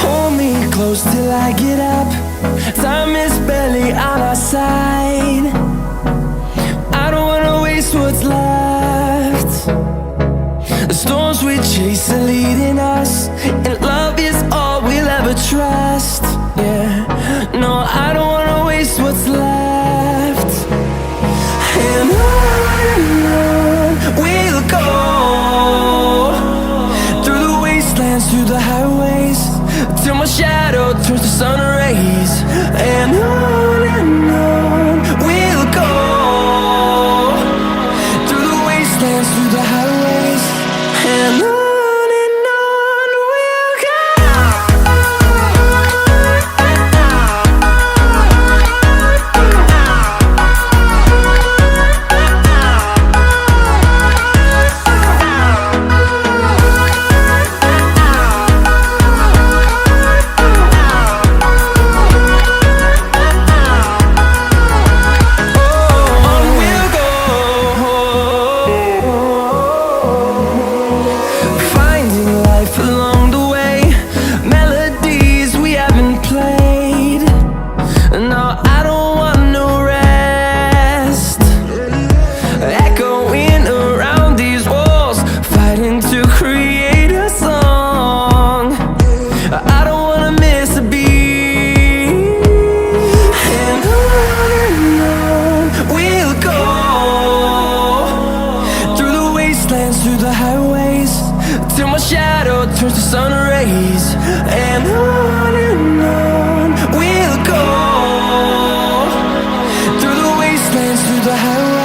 Hold me close till I get up. Time is barely on our side. I don't wanna waste what's left. The storms we chase are leading us, and love is all we'll ever trust. Yeah, no, I don't wanna waste what's left. And on we'll go, through the wastelands, through the highways, till my shadow turns to sun rays. And on we'll go, through the wastelands, through the highways, and on we'll go. Through the highways, till my shadow turns to sun rays. And on we'll go, through the wastelands, through the highways.